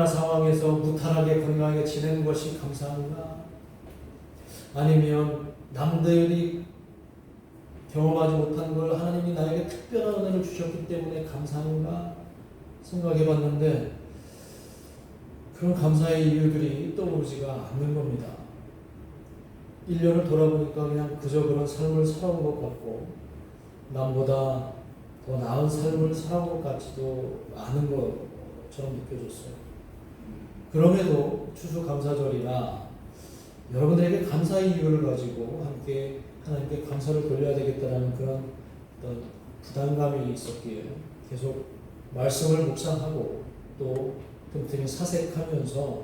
상황에서 무탈하게 건강하게 지내는 것이 감사한가? 아니면 남들이 경험하지 못한 걸 하나님이 나에게 특별한 은혜를 주셨기 때문에 감사한가? 생각해 봤는데 그런 감사의 이유들이 떠오르지가 않는 겁니다. 1년을 돌아보니까 그냥 그저 그런 삶을 살아온 것 같고 남보다 더 나은 삶을 살아온 것 같지도 않은 것처럼 느껴졌어요. 그럼에도 추수감사절이라 여러분들에게 감사의 이유를 가지고 함께 하나님께 감사를 돌려야 되겠다라는 그런 어떤 부담감이 있었기에 계속 말씀을 묵상하고 또 틈틈이 사색하면서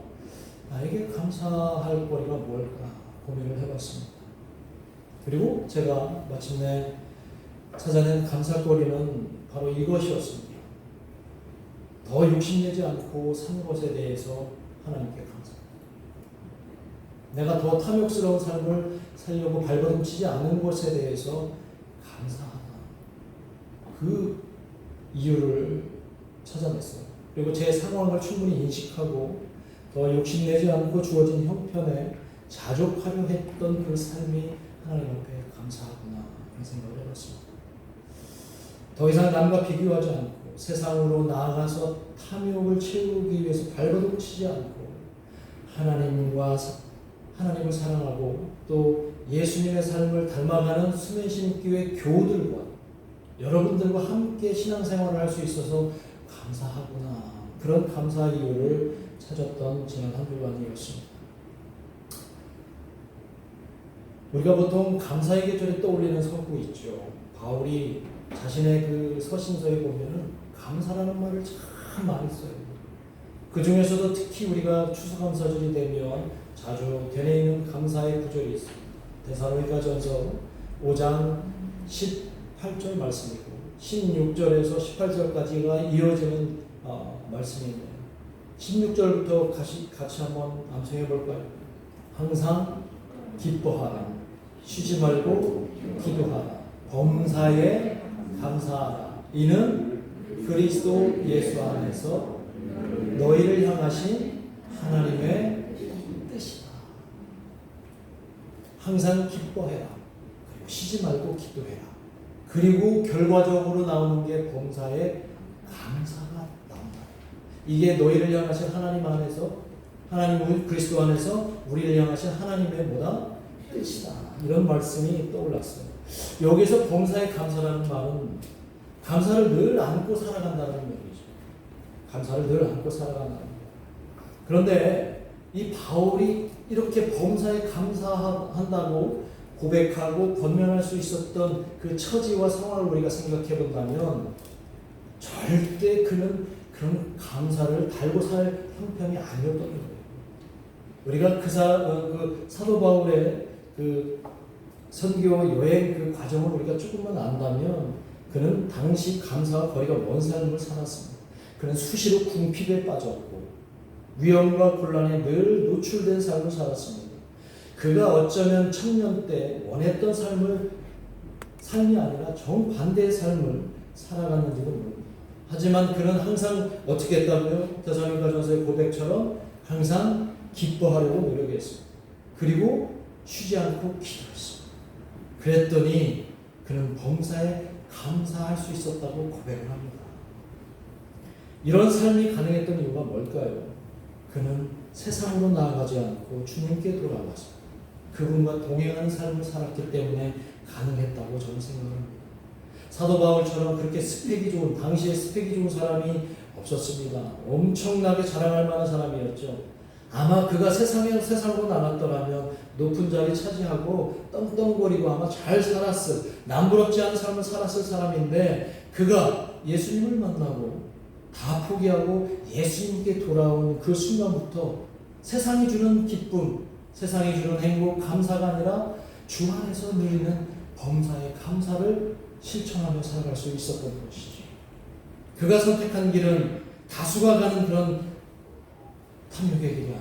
나에게 감사할 거리가 뭘까 고민을 해봤습니다. 그리고 제가 마침내 찾아낸 감사거리는 바로 이것이었습니다. 더 욕심내지 않고 산 것에 대해서 하나님께 감사합니다. 내가 더 탐욕스러운 삶을 살려고 발버둥치지 않은 것에 대해서 감사하다. 그 이유를 찾아냈어요. 그리고 제 상황을 충분히 인식하고 더 욕심내지 않고 주어진 형편에 자족하려 했던 그 삶이 하나님 앞에 감사하구나 그런 생각을 해봤습니다. 더 이상 남과 비교하지 않고 세상으로 나아가서 탐욕을 채우기 위해서 발버둥치지 않고 하나님을 사랑하고 또 예수님의 삶을 닮아가는 수면신교회 교우들과 여러분들과 함께 신앙생활을 할 수 있어서 감사하구나 그런 감사 이유를 찾았던 지난 한 주간이었습니다. 우리가 보통 감사의 계절에 떠올리는 서구 있죠. 바울이 자신의 그 서신서에 보면은 감사라는 말을 참 많이 써요. 그 중에서도 특히 우리가 추수감사절이 되면 자주 되뇌 있는 감사의 구절이 있습니다. 데살로니가전서 5장 18절 말씀이고 16절에서 18절까지가 이어지는 말씀이네요. 16절부터 같이 한번 암송해 볼까요? 항상 기뻐하라. 쉬지 말고 기도하라. 범사에 감사하라. 이는 그리스도 예수 안에서 너희를 향하신 하나님의 뜻이다. 항상 기뻐해라. 그리고 쉬지 말고 기도해라. 그리고 결과적으로 나오는 게 범사에 감사가 나온다. 이게 너희를 향하신 하나님 안에서 하나님 그리스도 안에서 우리를 향하신 하나님의 뭐다? 뜻이다. 이런 말씀이 떠올랐어요. 여기서 범사에 감사라는 말은 감사를 늘 안고 살아간다는 얘기죠. 감사를 늘 안고 살아간다는 거예요. 그런데 이 바울이 이렇게 범사에 감사한다고 고백하고 권면할 수 있었던 그 처지와 상황을 우리가 생각해 본다면 절대 그는 그런 감사를 달고 살 형편이 아니었던 거예요. 우리가 그 사도 바울의 그 선교 여행 그 과정을 우리가 조금만 안다면 그는 당시 감사와 거리가 먼 삶을 살았습니다. 그는 수시로 궁핍에 빠졌고 위험과 곤란에 늘 노출된 삶을 살았습니다. 그가 어쩌면 청년 때 원했던 삶이 아니라 정반대의 삶을 살아갔는지도 모릅니다. 하지만 그는 항상 어떻게 했다고요? 데살로니가전서의 고백처럼 항상 기뻐하려고 노력했습니다. 그리고 쉬지 않고 기도했습니다. 그랬더니 그는 범사에 감사할 수 있었다고 고백을 합니다. 이런 삶이 가능했던 이유가 뭘까요? 그는 세상으로 나아가지 않고 주님께 돌아가서 그분과 동행하는 삶을 살았기 때문에 가능했다고 저는 생각합니다. 사도 바울처럼 그렇게 당시에 스펙이 좋은 사람이 없었습니다. 엄청나게 자랑할 만한 사람이었죠. 아마 그가 세상으로 나갔더라면 높은 자리 차지하고 떵떵거리고 아마 잘 살았을, 남부럽지 않은 삶을 살았을 사람인데 그가 예수님을 만나고 다 포기하고 예수님께 돌아온 그 순간부터 세상이 주는 기쁨, 세상이 주는 행복, 감사가 아니라 주 안에서 누리는 범사의 감사를 실천하며 살아갈 수 있었던 것이죠. 그가 선택한 길은 다수가 가는 그런 탐욕의 길이 아니라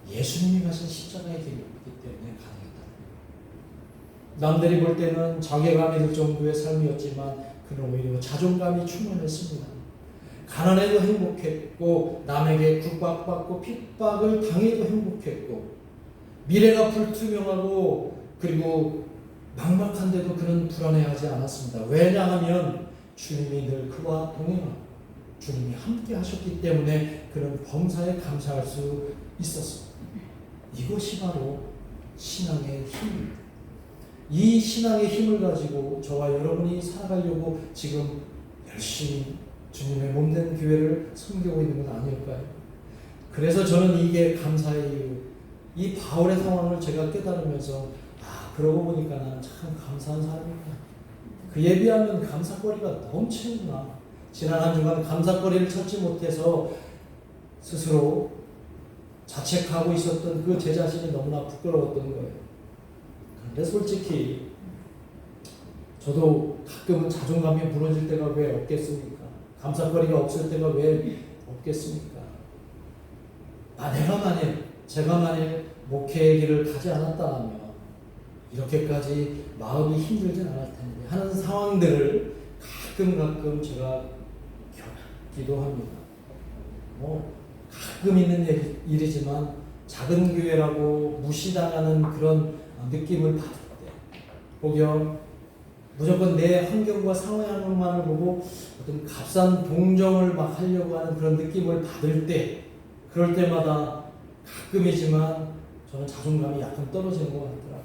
예수님이 가신 십자가의 길이었기 때문에 가능했다. 남들이 볼 때는 자괴감이 들 정도의 삶이었지만 그는 오히려 자존감이 충만했습니다. 가난해도 행복했고 남에게 구박받고 핍박을 당해도 행복했고 미래가 불투명하고 그리고 막막한데도 그는 불안해하지 않았습니다. 왜냐하면 주님이 늘 그와 동행하고 주님이 함께 하셨기 때문에 그는 범사에 감사할 수 있었습니다. 이것이 바로 신앙의 힘입니다. 이 신앙의 힘을 가지고 저와 여러분이 살아가려고 지금 열심히 주님의 몸된 교회를 섬기고 있는 건 아닐까요? 그래서 저는 이게 감사의 이유, 이 바울의 상황을 제가 깨달으면서 그러고 보니까 나는 참 감사한 사람이구나. 그에 비하면 감사거리가 넘치는구나. 지난 한 주간 감사거리를 찾지 못해서 스스로 자책하고 있었던 그 제 자신이 너무나 부끄러웠던 거예요. 그런데 솔직히 저도 가끔은 자존감이 무너질 때가 왜 없겠습니까? 감사거리가 없을 때가 왜 없겠습니까? 제가 만일 목회의 길을 가지 않았다면 이렇게까지 마음이 힘들진 않을 텐데 하는 상황들을 가끔 제가 겪기도 합니다. 가끔 있는 일이지만 작은 교회라고 무시당하는 그런 느낌을 받을 때 혹여 무조건 내 환경과 상황만을 보고 어떤 값싼 동정을 막 하려고 하는 그런 느낌을 받을 때 그럴 때마다 가끔이지만 저는 자존감이 약간 떨어지는 것 같더라고요.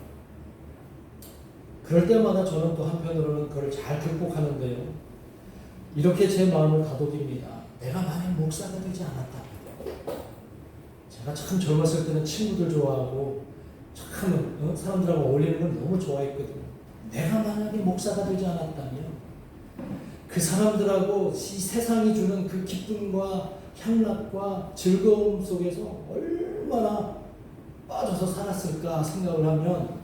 그럴 때마다 저는 또 한편으로는 그걸 잘 극복하는데요. 이렇게 제 마음을 다독입니다. 내가 만약 목사가 되지 않았다면 제가 참 젊었을 때는 친구들 좋아하고 참 사람들하고 어울리는 걸 너무 좋아했거든요. 내가 만약에 목사가 되지 않았다면 그 사람들하고 이 세상이 주는 그 기쁨과 향락과 즐거움 속에서 얼마나 빠져서 살았을까 생각을 하면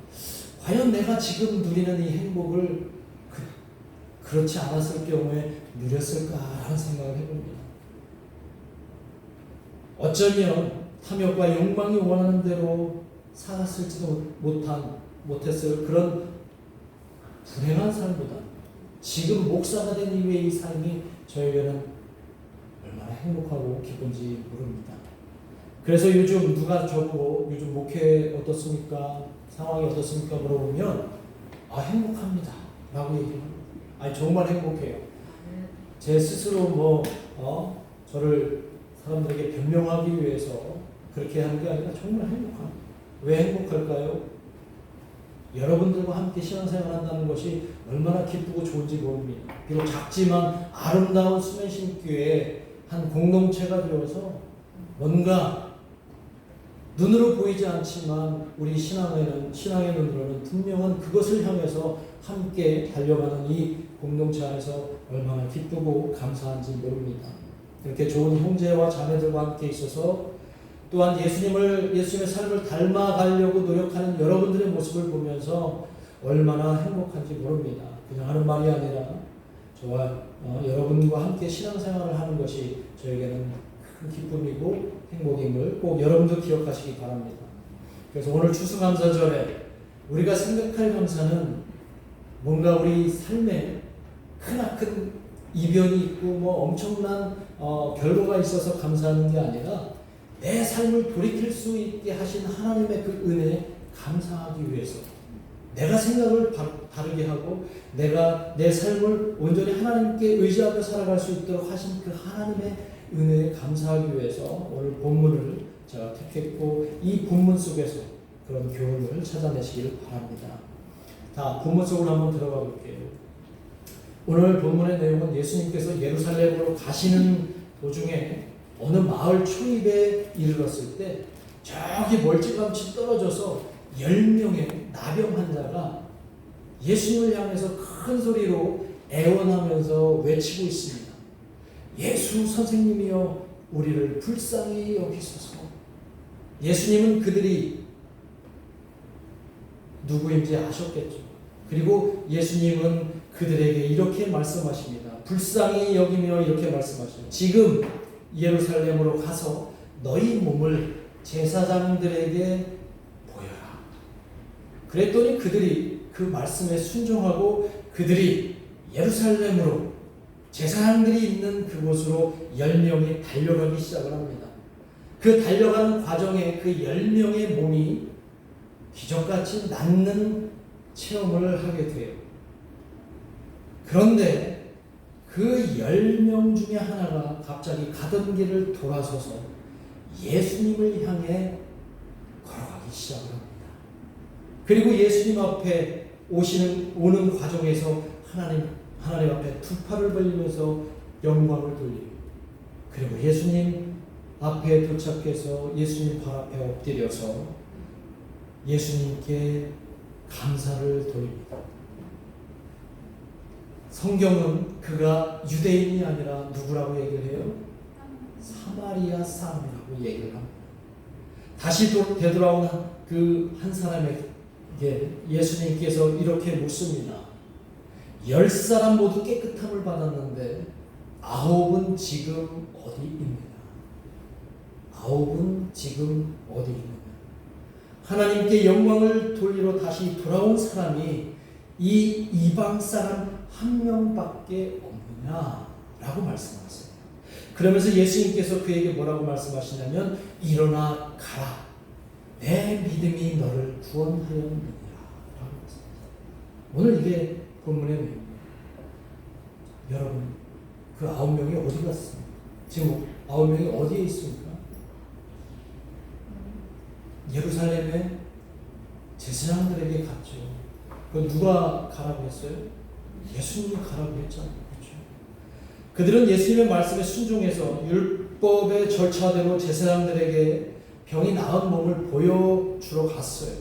과연 내가 지금 누리는 이 행복을 그렇지 않았을 경우에 누렸을까라는 생각을 해봅니다. 어쩌면 탐욕과 욕망이 원하는 대로 살았을지도 못했을 그런 불행한 삶보다 지금 목사가 된 이후의 이 삶이 저에게는 얼마나 행복하고 기쁜지 모릅니다. 그래서 요즘 누가 저보고 요즘 목회 어떻습니까? 상황이 어떻습니까? 물어보면 행복합니다 라고 얘기합니다. 정말 행복해요. 제 스스로 저를 사람들에게 변명하기 위해서 그렇게 하는 게 아니라 정말 행복합니다. 왜 행복할까요? 여러분들과 함께 신앙생활 한다는 것이 얼마나 기쁘고 좋은지 모릅니다. 비록 작지만 아름다운 수면신교회의 한 공동체가 되어서 뭔가 눈으로 보이지 않지만 우리 신앙의 눈으로는 분명한 그것을 향해서 함께 달려가는 이 공동체 안에서 얼마나 기쁘고 감사한지 모릅니다. 이렇게 좋은 형제와 자매들과 함께 있어서 또한 예수님의 삶을 닮아가려고 노력하는 여러분들의 모습을 보면서 얼마나 행복한지 모릅니다. 그냥 하는 말이 아니라 저와 여러분과 함께 신앙생활을 하는 것이 저에게는 큰 기쁨이고 행복임을 꼭 여러분도 기억하시기 바랍니다. 그래서 오늘 추수감사절에 우리가 생각할 감사는 뭔가 우리 삶에 크나큰 이변이 있고 엄청난 결과가 있어서 감사하는 게 아니라 내 삶을 돌이킬 수 있게 하신 하나님의 그 은혜에 감사하기 위해서 내가 생각을 다르게 하고 내가 내 삶을 온전히 하나님께 의지하며 살아갈 수 있도록 하신 그 하나님의 은혜에 감사하기 위해서 오늘 본문을 제가 택했고 이 본문 속에서 그런 교훈을 찾아내시길 바랍니다. 자, 본문 속으로 한번 들어가 볼게요. 오늘 본문의 내용은 예수님께서 예루살렘으로 가시는 도중에 어느 마을 초입에 이르렀을 때 저기 멀찌감치 떨어져서 10명의 나병 환자가 예수님을 향해서 큰 소리로 애원하면서 외치고 있습니다. 예수 선생님이여 우리를 불쌍히 여기소서. 예수님은 그들이 누구인지 아셨겠죠. 그리고 예수님은 그들에게 이렇게 말씀하십니다. 불쌍히 여기며 이렇게 말씀하십니다. 지금 예루살렘으로 가서 너희 몸을 제사장들에게 보여라. 그랬더니 그들이 그 말씀에 순종하고 그들이 예루살렘으로 제사장들이 있는 그곳으로 10명이 달려가기 시작을 합니다. 그 달려가는 과정에 그 10명의 몸이 기적같이 낫는 체험을 하게 돼요. 그런데 그 10명 중에 하나가 갑자기 가던 길을 돌아서서 예수님을 향해 걸어가기 시작을 합니다. 그리고 예수님 앞에 오는 과정에서 하나님 앞에 두 팔을 벌리면서 영광을 돌리고, 그리고 예수님 앞에 도착해서 예수님 발 앞에 엎드려서 예수님께 감사를 돌립니다. 성경은 그가 유대인이 아니라 누구라고 얘기를 해요? 사마리아 사람이라고 얘기를 합니다. 다시 되돌아온 그 한 사람에게 예수님께서 이렇게 묻습니다. 10사람 모두 깨끗함을 받았는데 9은 지금 어디 있느냐? 9은 지금 어디 있느냐? 하나님께 영광을 돌리러 다시 돌아온 사람이 이 이방 사람 한 명밖에 없느냐라고 말씀하세요. 그러면서 예수님께서 그에게 뭐라고 말씀하시냐면 일어나 가라. 내 믿음이 너를 구원하였느니라 라고 말씀하세요. 오늘 이게 본문의 내용이에요. 여러분, 그 9명이 어디 갔습니까? 지금 9명이 어디에 있습니까? 예루살렘에 제사장들에게 갔죠. 그 누가 가라고 했어요? 예수님이 가라고 했잖아요. 그렇죠? 그들은 예수님의 말씀에 순종해서 율법의 절차대로 제사장들에게 병이 나은 몸을 보여주러 갔어요.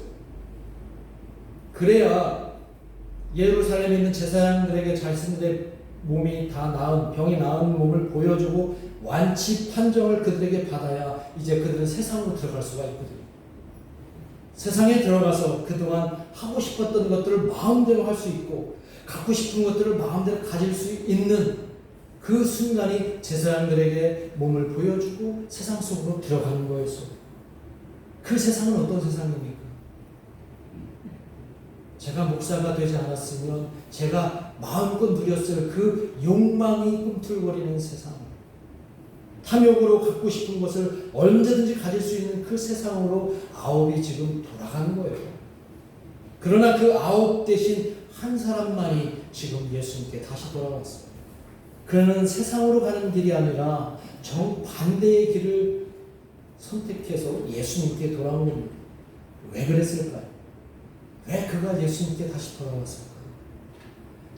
그래야 예루살렘에 있는 제사장들에게 자신들의 몸이 다 나은, 병이 나은 몸을 보여주고 완치 판정을 그들에게 받아야 이제 그들은 세상으로 들어갈 수가 있거든요. 세상에 들어가서 그동안 하고 싶었던 것들을 마음대로 할 수 있고 갖고 싶은 것들을 마음대로 가질 수 있는 그 순간이 제사장들에게 몸을 보여주고 세상 속으로 들어가는 거였어요. 그 세상은 어떤 세상입니까? 제가 목사가 되지 않았으면 제가 마음껏 누렸을 그 욕망이 꿈틀거리는 세상, 탐욕으로 갖고 싶은 것을 언제든지 가질 수 있는 그 세상으로 9이 지금 돌아가는 거예요. 그러나 그 9 대신 한 사람만이 지금 예수님께 다시 돌아왔어요. 그는 세상으로 가는 길이 아니라 정반대의 길을 선택해서 예수님께 돌아온 겁니다. 왜 그랬을까요? 왜 그가 예수님께 다시 돌아왔을까요?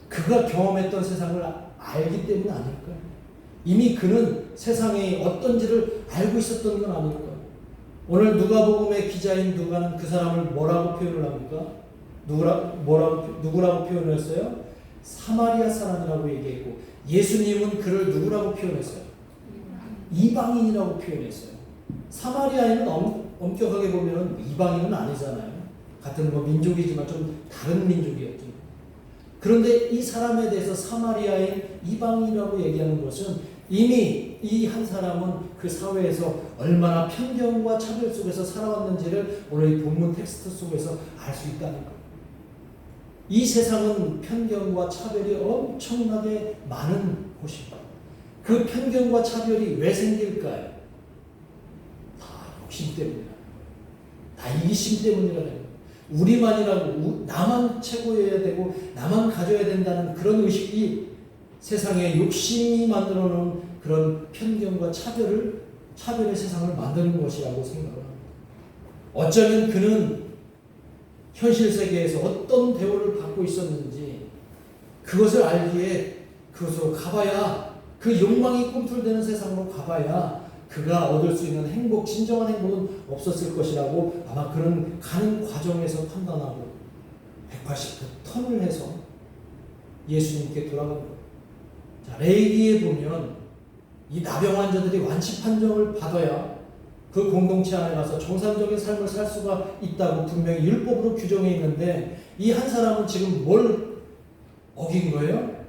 그가 경험했던 세상을 알기 때문 아닐까요? 이미 그는 세상이 어떤지를 알고 있었던 건 아닐까요? 오늘 누가복음의 기자인 누가는 그 사람을 뭐라고 표현을 합니까? 누구라고 표현을 했어요? 사마리아 사람이라고 얘기했고, 예수님은 그를 누구라고 표현했어요? 이방인이라고 표현했어요. 사마리아인은 엄격하게 보면 이방인은 아니잖아요. 같은 민족이지만 좀 다른 민족이었죠. 그런데 이 사람에 대해서 사마리아인 이방인이라고 얘기하는 것은 이미 이 한 사람은 그 사회에서 얼마나 편견과 차별 속에서 살아왔는지를 오늘 이 본문 텍스트 속에서 알 수 있다는 거예요. 이 세상은 편견과 차별이 엄청나게 많은 곳입니다. 그 편견과 차별이 왜 생길까요? 다 욕심 때문이라는 거예요. 다 이기심 때문이라는 거예요. 우리만이라고, 나만 최고여야 되고 나만 가져야 된다는 그런 의식이 세상에 욕심이 만들어 놓은 그런 편견과 차별의 세상을 만드는 것이라고 생각을 합니다. 어쩌면 그는 현실 세계에서 어떤 대우를 받고 있었는지 그것을 알기에 그것으로 가봐야, 그 욕망이 꿈틀대는 세상으로 가봐야 그가 얻을 수 있는 행복, 진정한 행복은 없었을 것이라고 아마 그런 가는 과정에서 판단하고 180도 턴을 해서 예수님께 돌아간 거예요. 자, 레위기에 보면 이 나병 환자들이 완치 판정을 받아야 그 공동체 안에 가서 정상적인 삶을 살 수가 있다고 분명히 율법으로 규정해 있는데, 이 한 사람은 지금 뭘 어긴 거예요?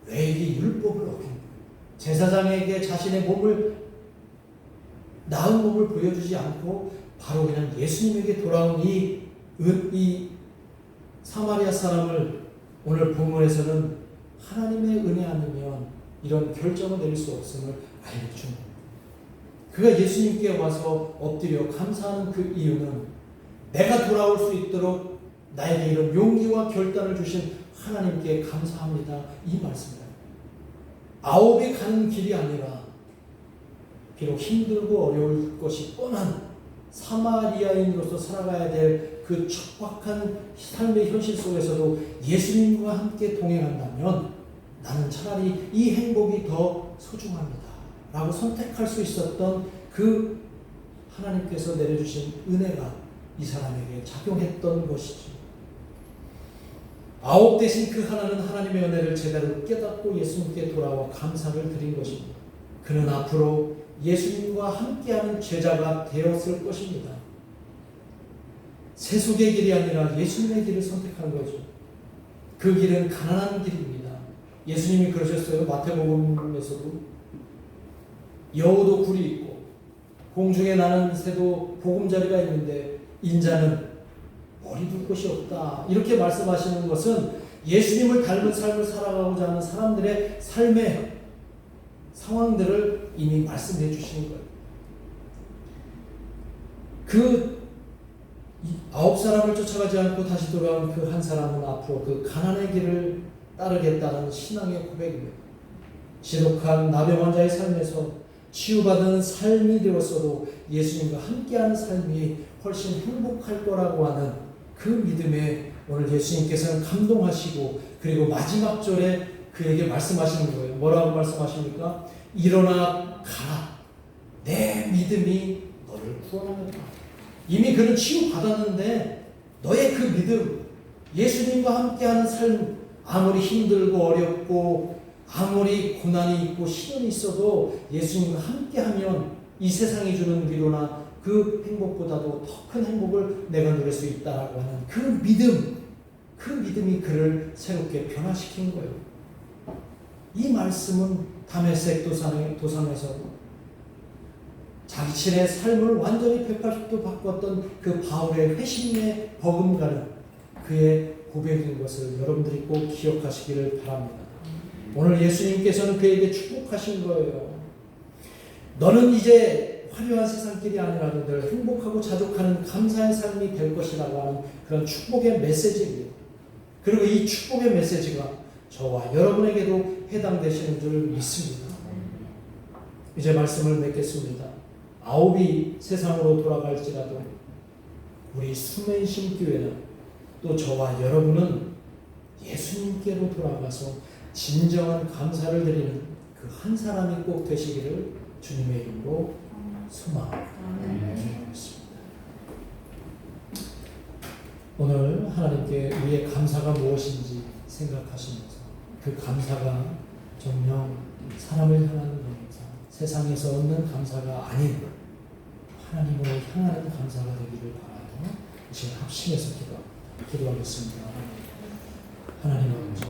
레위기 율법을 어긴 거예요. 제사장에게 자신의 나은 몸을 보여주지 않고 바로 그냥 예수님에게 돌아온 이 사마리아 사람을 오늘 본문에서는 하나님의 은혜 아니면 이런 결정을 내릴 수 없음을 알려주는 겁니다. 그가 예수님께 와서 엎드려 감사하는 그 이유는 내가 돌아올 수 있도록 나에게 이런 용기와 결단을 주신 하나님께 감사합니다. 이 말씀입니다. 아홉이 가는 길이 아니라 비록 힘들고 어려울 것이 뻔한 사마리아인으로서 살아가야 될 그 척박한 삶의 현실 속에서도 예수님과 함께 동행한다면 나는 차라리 이 행복이 더 소중합니다 라고 선택할 수 있었던 그 하나님께서 내려주신 은혜가 이 사람에게 작용했던 것이죠. 아홉 대신 그 하나는 하나님의 은혜를 제대로 깨닫고 예수님께 돌아와 감사를 드린 것입니다. 그는 앞으로 예수님과 함께하는 제자가 되었을 것입니다. 세속의 길이 아니라 예수님의 길을 선택한 거죠. 그 길은 가난한 길입니다. 예수님이 그러셨어요. 마태복음에서도 여우도 굴이 있고 공중에 나는 새도 보금자리가 있는데 인자는 머리 둘 곳이 없다. 이렇게 말씀하시는 것은 예수님을 닮은 삶을 살아가고자 하는 사람들의 삶의 상황들을 이미 말씀해 주시는 거예요. 그 9사람을 쫓아가지 않고 다시 돌아온 그 한 사람은 앞으로 그 가난의 길을 따르겠다는 신앙의 고백입니다. 지독한 나병 환자의 삶에서 치유받은 삶이 되었어도 예수님과 함께하는 삶이 훨씬 행복할 거라고 하는 그 믿음에 오늘 예수님께서는 감동하시고 그리고 마지막 절에 그에게 말씀하시는 거예요. 뭐라고 말씀하십니까? 일어나 가라. 내 믿음이 너를 구원하였다. 이미 그는 치유받았는데 너의 그 믿음, 예수님과 함께하는 삶, 아무리 힘들고 어렵고 아무리 고난이 있고 시련이 있어도 예수님과 함께하면 이 세상이 주는 위로나 그 행복보다도 더 큰 행복을 내가 누릴 수 있다라고 하는 그 믿음, 그 믿음이 그를 새롭게 변화시킨 거예요. 이 말씀은 다메섹 도상에서 자기 친의 삶을 완전히 180도 바꿨던 그 바울의 회심의 버금가는 그의 고백인 것을 여러분들이 꼭 기억하시기를 바랍니다. 오늘 예수님께서는 그에게 축복하신 거예요. 너는 이제 화려한 세상길이 아니라 늘 행복하고 자족하는 감사의 삶이 될 것이라고 하는 그런 축복의 메시지입니다. 그리고 이 축복의 메시지가 저와 여러분에게도 해당되시는 줄 믿습니다. 이제 말씀을 맺겠습니다. 아홉이 세상으로 돌아갈지라도 우리 수면심교회는 또 저와 여러분은 예수님께로 돌아가서 진정한 감사를 드리는 그 한 사람이 꼭 되시기를 주님의 이름으로 소망하겠습니다. 오늘 하나님께 우리의 감사가 무엇인지 생각하시면서 그 감사가 정녕 사람을 향하는 감사, 세상에서 얻는 감사가 아닌 하나님으로 향하는 감사가 되기를 바라며 이제 합심해서 기도하겠습니다. 하나님 아버지.